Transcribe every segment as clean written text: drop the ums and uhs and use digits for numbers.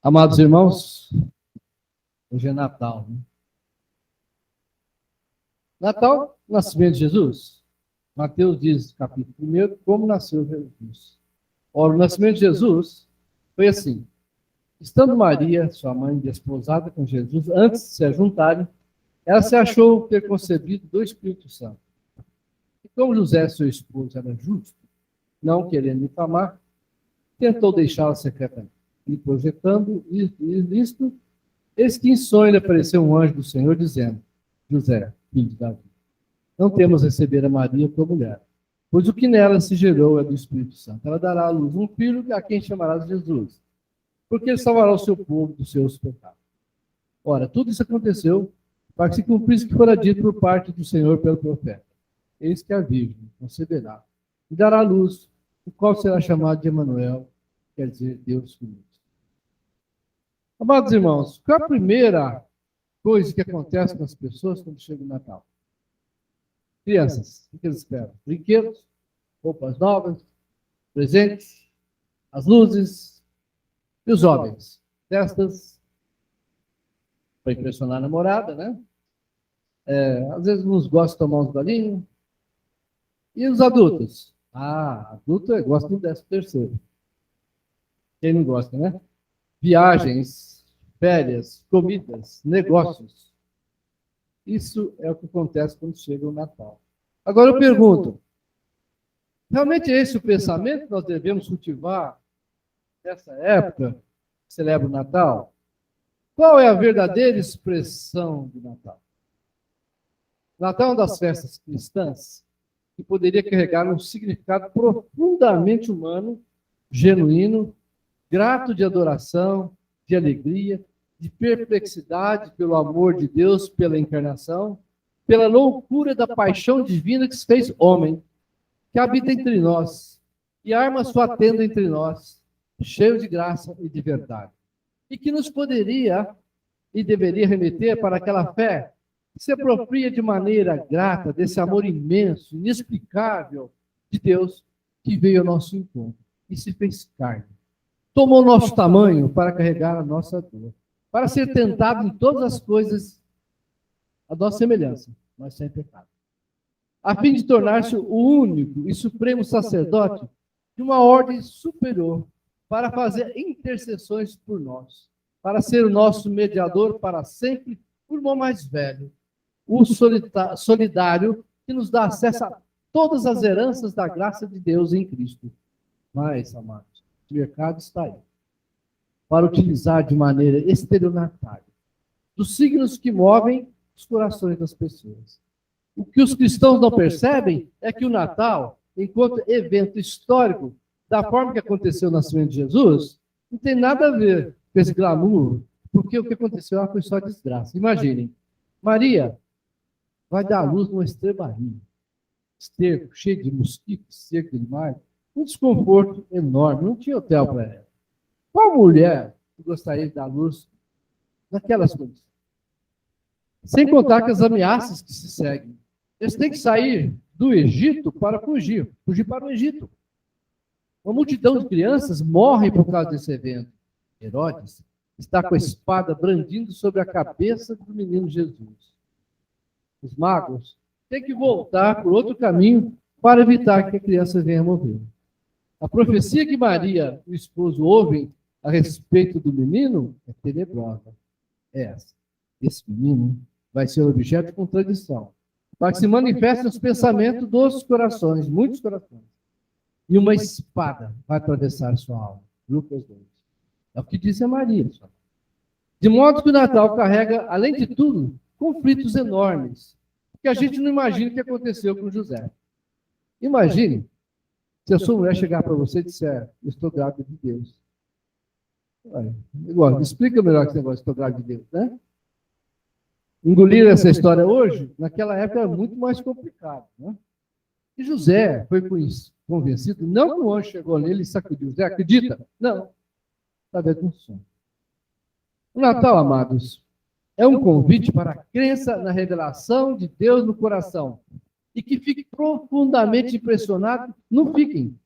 Amados irmãos, hoje é Natal, né? Natal, nascimento de Jesus. Mateus diz, capítulo 1, como nasceu Jesus. Ora, o nascimento de Jesus foi assim. Estando Maria, sua mãe, desposada com Jesus, antes de se ajuntarem, ela se achou ter concebido do Espírito Santo. E como José, seu esposo, era justo, não querendo difamar, tentou deixá-la secretamente. E projetando isto, eis que em sonho lhe apareceu um anjo do Senhor, dizendo: José, filho de Davi, não temos receber a Maria tua mulher, pois o que nela se gerou é do Espírito Santo. Ela dará à luz um filho a quem chamarás Jesus, porque ele salvará o seu povo dos seus pecados. Ora, tudo isso aconteceu para que se cumprisse o que fora dito por parte do Senhor pelo profeta. Eis que a Virgem conceberá e dará à luz, o qual será chamado de Emanuel, quer dizer, Deus conosco. Amados irmãos, qual é a primeira coisa que acontece com as pessoas quando chega o Natal? Crianças, o que eles esperam? Brinquedos, roupas novas, presentes, as luzes. E os homens? Festas, para impressionar a namorada, né? Às vezes uns gostam de tomar uns golinhos. E os adultos? Adulto gosta do 13º. Quem não gosta, né? Viagens, férias, comidas, negócios. Isso é o que acontece quando chega o Natal. Agora eu pergunto, realmente é esse o pensamento que nós devemos cultivar nessa época que celebra o Natal? Qual é a verdadeira expressão do Natal? O Natal é uma das festas cristãs que poderia carregar um significado profundamente humano, genuíno, grato de adoração, de alegria, de perplexidade pelo amor de Deus, pela encarnação, pela loucura da paixão divina que se fez homem, que habita entre nós e arma sua tenda entre nós, cheio de graça e de verdade. E que nos poderia e deveria remeter para aquela fé que se apropria de maneira grata desse amor imenso, inexplicável de Deus que veio ao nosso encontro e se fez carne. Tomou nosso tamanho para carregar a nossa dor, para ser tentado em todas as coisas a nossa semelhança, mas sem pecado, a fim de tornar-se o único e supremo sacerdote de uma ordem superior, para fazer intercessões por nós, para ser o nosso mediador para sempre, o irmão mais velho, o solidário que nos dá acesso a todas as heranças da graça de Deus em Cristo. Mas, amados, o mercado está aí para utilizar de maneira estelionatária dos signos que movem os corações das pessoas. O que os cristãos não percebem é que o Natal, enquanto evento histórico, da forma que aconteceu o nascimento de Jesus, não tem nada a ver com esse glamour, porque o que aconteceu lá foi só desgraça. Imaginem, Maria vai dar à luz numa estrebaria, esterco, cheio de mosquitos, cerca de mar, um desconforto enorme, não tinha hotel para ela. Qual mulher gostaria de dar à luz naquelas condições? Sem contar que as ameaças que se seguem. Eles têm que sair do Egito para fugir para o Egito. Uma multidão de crianças morre por causa desse evento. Herodes está com a espada brandindo sobre a cabeça do menino Jesus. Os magos têm que voltar por outro caminho para evitar que a criança venha morrer. A profecia que Maria e o esposo ouvem a respeito do menino é tenebrosa. É essa. Esse menino vai ser objeto de contradição, para que se manifestem os pensamentos dos corações, muitos corações. E uma espada vai atravessar sua alma. Lucas 2. É o que disse a Maria. De modo que o Natal carrega, além de tudo, conflitos enormes, que a gente não imagina o que aconteceu com José. Imagine se a sua mulher chegar para você e disser: eu estou grávida de Deus. Me explica melhor esse negócio, estou grávida de Deus, né? Engolir essa história hoje, naquela época era muito mais complicado, né? E José foi convencido, não que o anjo chegou nele e sacudiu. José, acredita? Não. Através de um sonho. O Natal, amados, é um convite para a crença na revelação de Deus no coração. E que fique profundamente impressionado. Não fiquem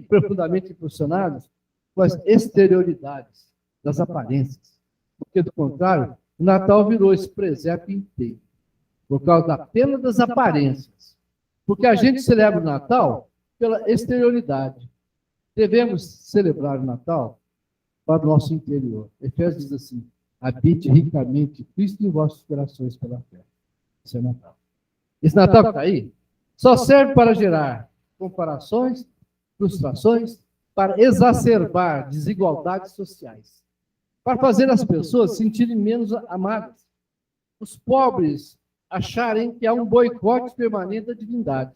profundamente impressionados com as exterioridades. das aparências. Porque, do contrário, o Natal virou esse presépio inteiro, por causa apenas das aparências. Porque a gente celebra o Natal pela exterioridade. Devemos celebrar o Natal para o nosso interior. Efésios diz assim: habite ricamente Cristo em vossos corações pela fé. Esse é o Natal. Esse Natal que está aí só serve para gerar comparações, frustrações, para exacerbar desigualdades sociais, para fazer as pessoas se sentirem menos amadas, os pobres acharem que há um boicote permanente da divindade.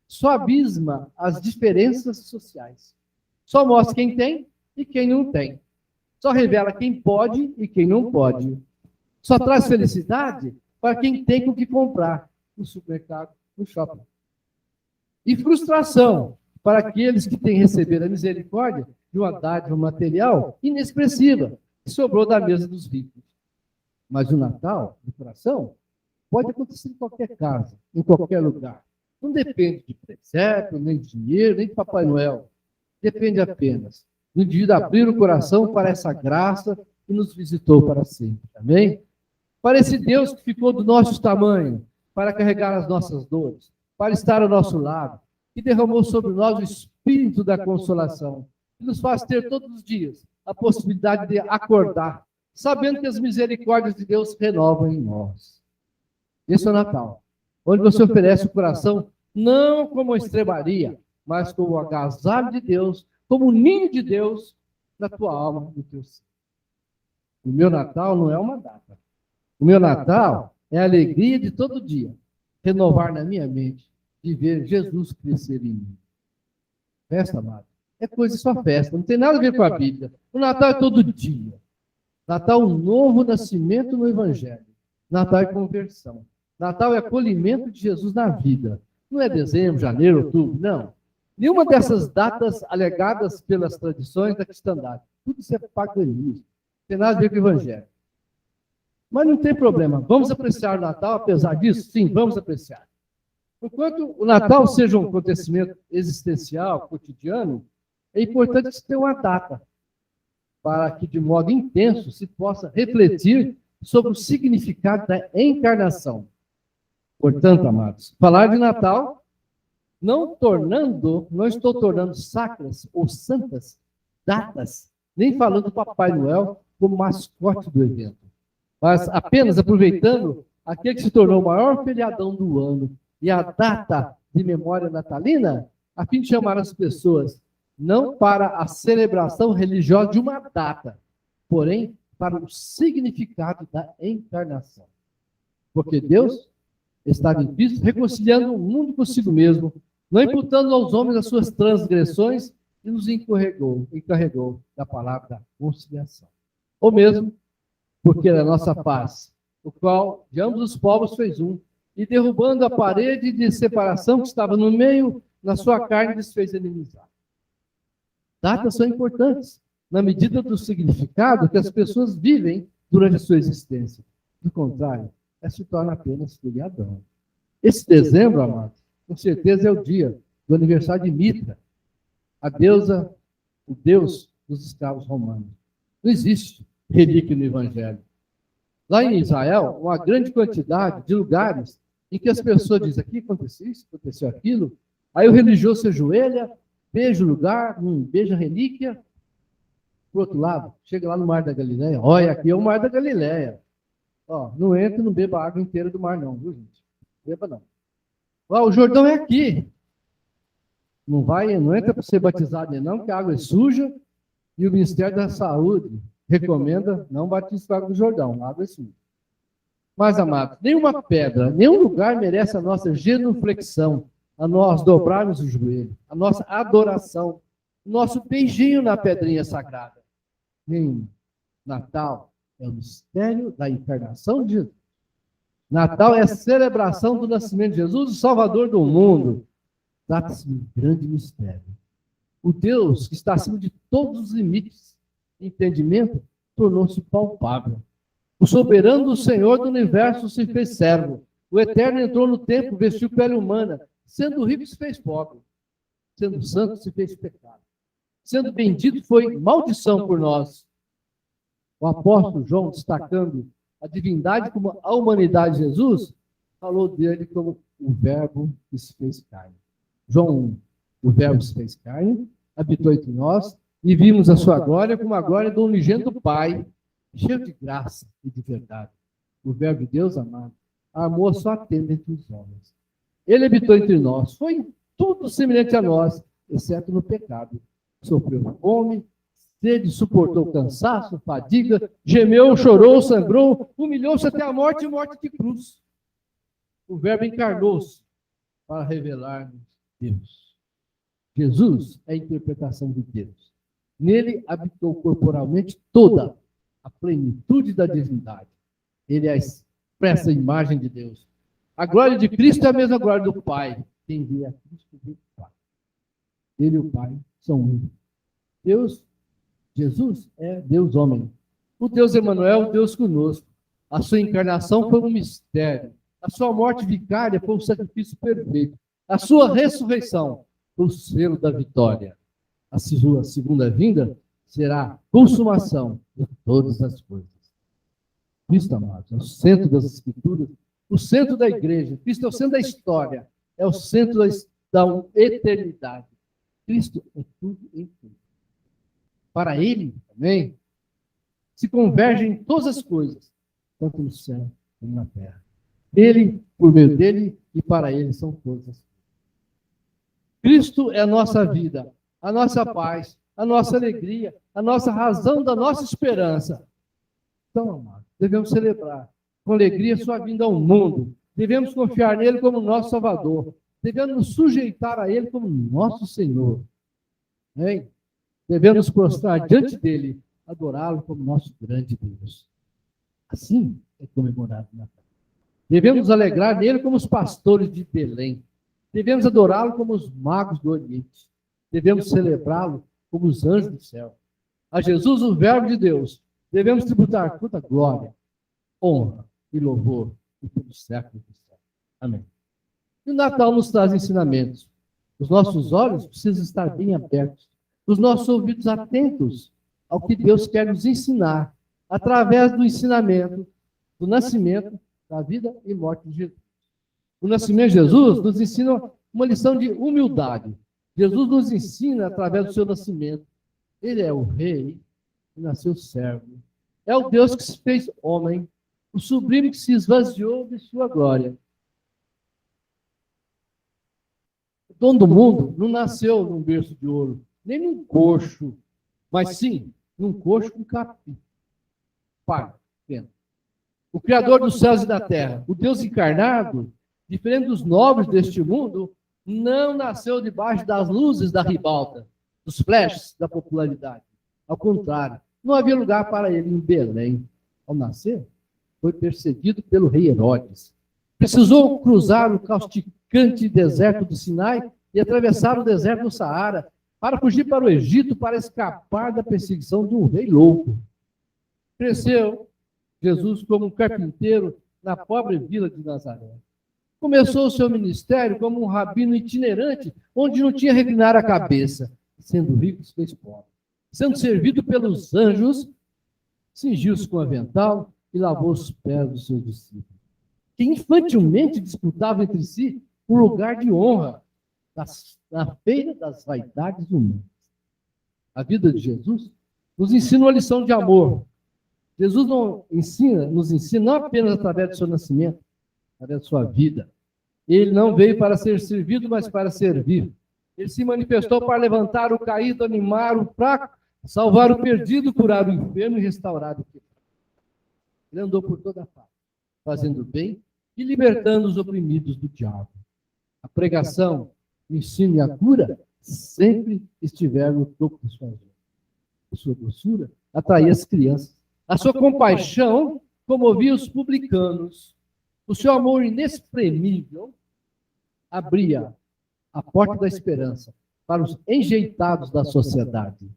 Só abisma as diferenças sociais. Só mostra quem tem e quem não tem. Só revela quem pode e quem não pode. Só traz felicidade para quem tem com o que comprar no supermercado, no shopping. E frustração para aqueles que têm recebido a misericórdia de uma dádiva material inexpressiva, que sobrou da mesa dos ricos. Mas o Natal, do coração, pode acontecer em qualquer casa, em qualquer lugar. Não depende de presépio, nem de dinheiro, nem de Papai Noel. Depende apenas do indivíduo abrir o coração para essa graça que nos visitou para sempre. Amém? Para esse Deus que ficou do nosso tamanho, para carregar as nossas dores, para estar ao nosso lado, que derramou sobre nós o espírito da consolação, que nos faz ter todos os dias a possibilidade de acordar, sabendo que as misericórdias de Deus renovam em nós. Esse é o Natal, onde você oferece o coração não como uma estrebaria, mas como o agasalho de Deus, como o ninho de Deus na tua alma, no teu ser. O meu Natal não é uma data. O meu Natal é a alegria de todo dia, renovar na minha mente de ver Jesus crescer em mim. Festa, amado, é coisa só festa, não tem nada a ver com a Bíblia. O Natal é todo dia. Natal é um novo nascimento no Evangelho. Natal é conversão. Natal é acolhimento de Jesus na vida. Não é dezembro, janeiro, outubro, não. Nenhuma dessas datas alegadas pelas tradições da cristandade. Tudo isso é paganismo. Não tem nada a ver com o Evangelho. Mas não tem problema. Vamos apreciar o Natal, apesar disso? Sim, vamos apreciar. Enquanto o Natal seja um acontecimento existencial, cotidiano, é importante que se tenha uma data para que, de modo intenso, se possa refletir sobre o significado da encarnação. Portanto, amados, falar de Natal não estou tornando sacras ou santas datas, nem falando do Papai Noel como mascote do evento, mas apenas aproveitando aquele que se tornou o maior feriadão do ano e a data de memória natalina, a fim de chamar as pessoas não para a celebração religiosa de uma data, porém para o significado da encarnação. Porque Deus estava em Cristo reconciliando o mundo consigo mesmo, não imputando aos homens as suas transgressões e nos encarregou da palavra da conciliação. Ou mesmo, porque era a nossa paz, o qual de ambos os povos fez um, e derrubando a parede de separação que estava no meio, na sua carne desfez inimizade. Datas são importantes, na medida do significado que as pessoas vivem durante a sua existência. Do contrário, se torna apenas feriadão. Esse dezembro, amados, com certeza é o dia do aniversário de Mitra, a deusa, o deus dos escravos romanos. Não existe relíquia no Evangelho. Lá em Israel, uma grande quantidade de lugares em que as pessoas dizem, aqui aconteceu isso, aconteceu aquilo, aí o religioso se ajoelha, beija o lugar, beija a relíquia, por outro lado, chega lá no Mar da Galileia, olha, aqui é o Mar da Galileia. Ó, não entra e não beba a água inteira do mar, não, viu, gente? Beba, não. Ó, o Jordão é aqui. Não entra para ser batizado, não, que a água é suja e o Ministério da Saúde recomenda não batizar com a água do Jordão, a água é suja. Mas, amados, nenhuma pedra, nenhum lugar merece a nossa genuflexão, a nós dobrarmos o joelho, a nossa adoração, o nosso beijinho na pedrinha sagrada. Nenhum. Natal é o mistério da encarnação de Jesus. Natal é a celebração do nascimento de Jesus, o Salvador do mundo. Trata-se de um grande mistério. O Deus que está acima de todos os limites de entendimento tornou-se palpável. O soberano Senhor do universo se fez servo. O Eterno entrou no templo, vestiu pele humana. Sendo rico, se fez pobre. Sendo santo, se fez pecado. Sendo bendito, foi maldição por nós. O apóstolo João, destacando a divindade como a humanidade de Jesus, falou dele como o verbo que se fez carne. João 1, o verbo se fez carne, habitou entre nós, e vimos a sua glória como a glória do unigênito do Pai, cheio de graça e de verdade. O verbo de Deus, amado, amou a sua tenda entre os homens. Ele habitou entre nós, foi em tudo semelhante a nós, exceto no pecado. Sofreu fome, sede, suportou cansaço, fadiga, gemeu, chorou, sangrou, humilhou-se até a morte e morte de cruz. O verbo encarnou-se para revelar-nos Deus. Jesus é a interpretação de Deus. Nele habitou corporalmente toda a plenitude da divindade. Ele é a expressa imagem de Deus. A glória de Cristo é a mesma glória do Pai. Quem vê a Cristo vê o Pai. Ele e o Pai são um. Jesus é Deus homem. O Deus Emanuel, Deus conosco. A sua encarnação foi um mistério. A sua morte vicária foi um sacrifício perfeito. A sua ressurreição foi o selo da vitória. A sua segunda vinda será a consumação de todas as coisas. Cristo, amados, é o centro das Escrituras, o centro da igreja. Cristo é o centro da história, é o centro da eternidade. Cristo é tudo em tudo. Para ele, também, se convergem todas as coisas, tanto no céu como na terra. Ele, por meio dele e para ele são todas as coisas. Cristo é a nossa vida, a nossa paz, a nossa alegria, a nossa razão da nossa esperança. Então, amados, devemos celebrar com alegria sua vinda ao mundo. Devemos confiar nele como nosso Salvador. Devemos nos sujeitar a ele como nosso Senhor. Hein? Devemos prostrar diante dele, adorá-lo como nosso grande Deus. Assim é comemorado o Natal. Devemos nos alegrar nele como os pastores de Belém. Devemos adorá-lo como os magos do Oriente. Devemos celebrá-lo como os anjos do céu. A Jesus, o verbo de Deus, devemos tributar toda glória, honra e louvor por todo século do céu. Amém. E o Natal nos traz ensinamentos. Os nossos olhos precisam estar bem abertos, os nossos ouvidos atentos ao que Deus quer nos ensinar, através do ensinamento, do nascimento, da vida e morte de Jesus. O nascimento de Jesus nos ensina uma lição de humildade. Jesus nos ensina através do seu nascimento. Ele é o rei que nasceu servo. É o Deus que se fez homem, o sublime que se esvaziou de sua glória. O dono do mundo não nasceu num berço de ouro, nem num coxo, mas sim num coxo com capim. Pai, vendo. O Criador dos céus e da terra, o Deus encarnado, diferente dos nobres deste mundo, não nasceu debaixo das luzes da ribalta, dos flashes da popularidade. Ao contrário, não havia lugar para ele em Belém. Ao nascer, foi perseguido pelo rei Herodes. Precisou cruzar o causticante deserto do Sinai e atravessar o deserto do Saara para fugir para o Egito, para escapar da perseguição de um rei louco. Cresceu Jesus como um carpinteiro na pobre vila de Nazaré. Começou o seu ministério como um rabino itinerante, onde não tinha reclinar a cabeça. Sendo rico, se fez pobre. Sendo servido pelos anjos, cingiu-se com avental e lavou os pés dos seus discípulos, que infantilmente disputavam entre si um lugar de honra na feira das vaidades humanas. A vida de Jesus nos ensina uma lição de amor. Jesus nos ensina não apenas através do seu nascimento, através da sua vida. Ele não veio para ser servido, mas para servir. Ele se manifestou para levantar o caído, animar o fraco, salvar o perdido, curar o enfermo e restaurar o quebrado. Ele andou por toda a parte, fazendo bem e libertando os oprimidos do diabo. A pregação, o ensino e a cura sempre estiveram no topo de sua vida. A sua doçura atraía as crianças. A sua compaixão comovia os publicanos. O seu amor inexprimível abria a porta da esperança para os enjeitados da sociedade.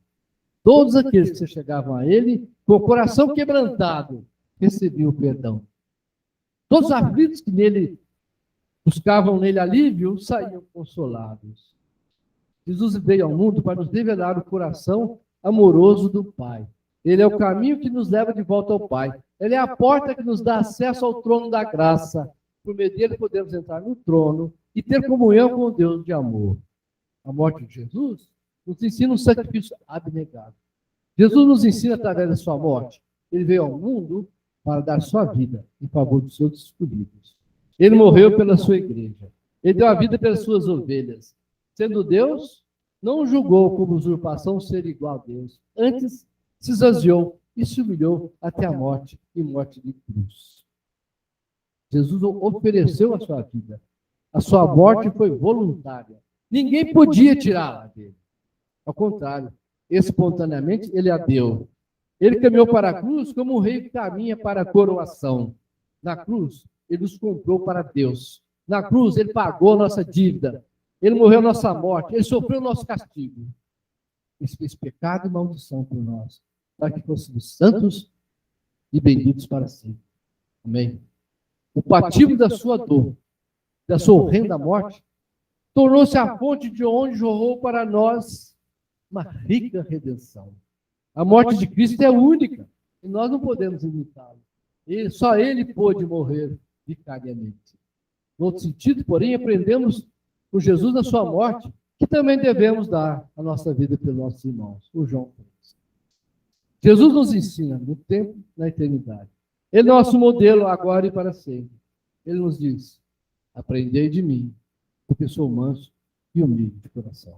Todos aqueles que se chegavam a ele, com o coração quebrantado, recebiam o perdão. Todos os aflitos que buscavam nele alívio, saíam consolados. Jesus veio ao mundo para nos revelar o coração amoroso do Pai. Ele é o caminho que nos leva de volta ao Pai. Ele é a porta que nos dá acesso ao trono da graça. Por meio dele podemos entrar no trono e ter comunhão com o Deus de amor. A morte de Jesus nos ensina um sacrifício abnegado. Jesus nos ensina através da sua morte. Ele veio ao mundo para dar sua vida em favor dos seus escolhidos. Ele morreu pela sua igreja. Ele deu a vida pelas suas ovelhas. Sendo Deus, não julgou como usurpação ser igual a Deus. Antes, se esvaziou e se humilhou até a morte e morte de cruz. Jesus ofereceu a sua vida. A sua morte foi voluntária. Ninguém podia tirá-la dele. Ao contrário, espontaneamente ele a deu. Ele caminhou para a cruz como um rei que caminha para a coroação. Na cruz, ele nos comprou para Deus. Na cruz, ele pagou a nossa dívida. Ele morreu a nossa morte. Ele sofreu o nosso castigo. Ele fez pecado e maldição por nós, para que fôssemos santos e benditos para sempre. Amém. O patíbulo da sua dor, da sua horrenda morte, tornou-se a fonte de onde jorrou para nós uma rica redenção. A morte de Cristo é única e nós não podemos imitá-lo. Só ele pôde morrer vicariamente. No outro sentido, porém, aprendemos com Jesus na sua morte que também devemos dar a nossa vida pelos nossos irmãos. O João 3. Jesus nos ensina no tempo e na eternidade. Ele é nosso modelo agora e para sempre. Ele nos diz: aprendei de mim, porque sou manso e humilde de coração.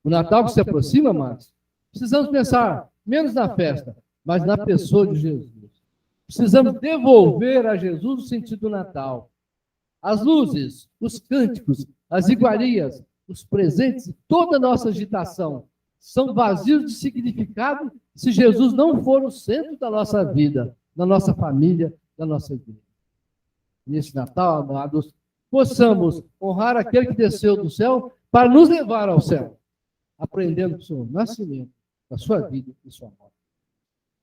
O Natal que se aproxima, amados, precisamos pensar menos na festa, mas na pessoa de Jesus. Precisamos devolver a Jesus o sentido do Natal. As luzes, os cânticos, as iguarias, os presentes e toda a nossa agitação são vazios de significado se Jesus não for o centro da nossa vida, da nossa família, da nossa igreja. Nesse Natal, amados, possamos honrar aquele que desceu do céu para nos levar ao céu, aprendendo do seu nascimento, da sua vida e sua morte.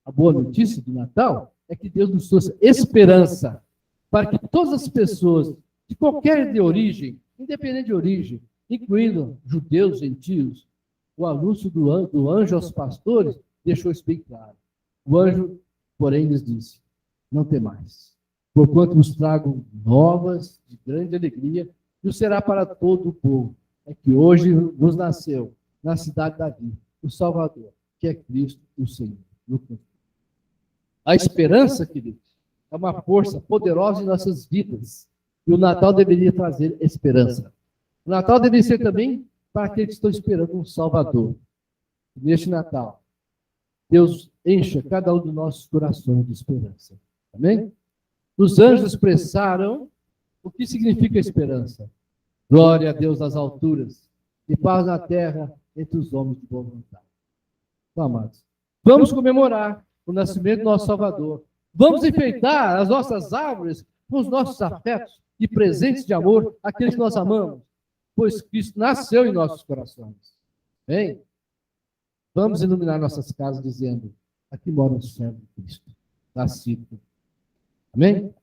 A boa notícia do Natal é que Deus nos trouxe esperança para que todas as pessoas, de qualquer origem, independente de origem, incluindo judeus, gentios, o anúncio do anjo aos pastores deixou isso bem claro. O anjo, porém, lhes disse: não temais, porquanto vos trago novas de grande alegria, e o será para todo o povo. É que hoje nos nasceu, na cidade de Davi, o Salvador, que é Cristo, o Senhor. A esperança, queridos, é uma força poderosa em nossas vidas. E o Natal deveria trazer esperança. O Natal deveria ser também para aqueles que estão esperando um Salvador. Neste Natal, Deus encha cada um dos nossos corações de esperança. Amém? Os anjos expressaram o que significa esperança. Glória a Deus nas alturas e paz na terra entre os homens de boa vontade. Então, amados, vamos comemorar o nascimento do nosso Salvador. Vamos enfeitar as nossas árvores com os nossos afetos e presentes de amor àqueles que nós amamos, pois Cristo nasceu em nossos corações. Bem, vamos iluminar nossas casas dizendo: aqui mora o servo de Cristo, nascido. Amém?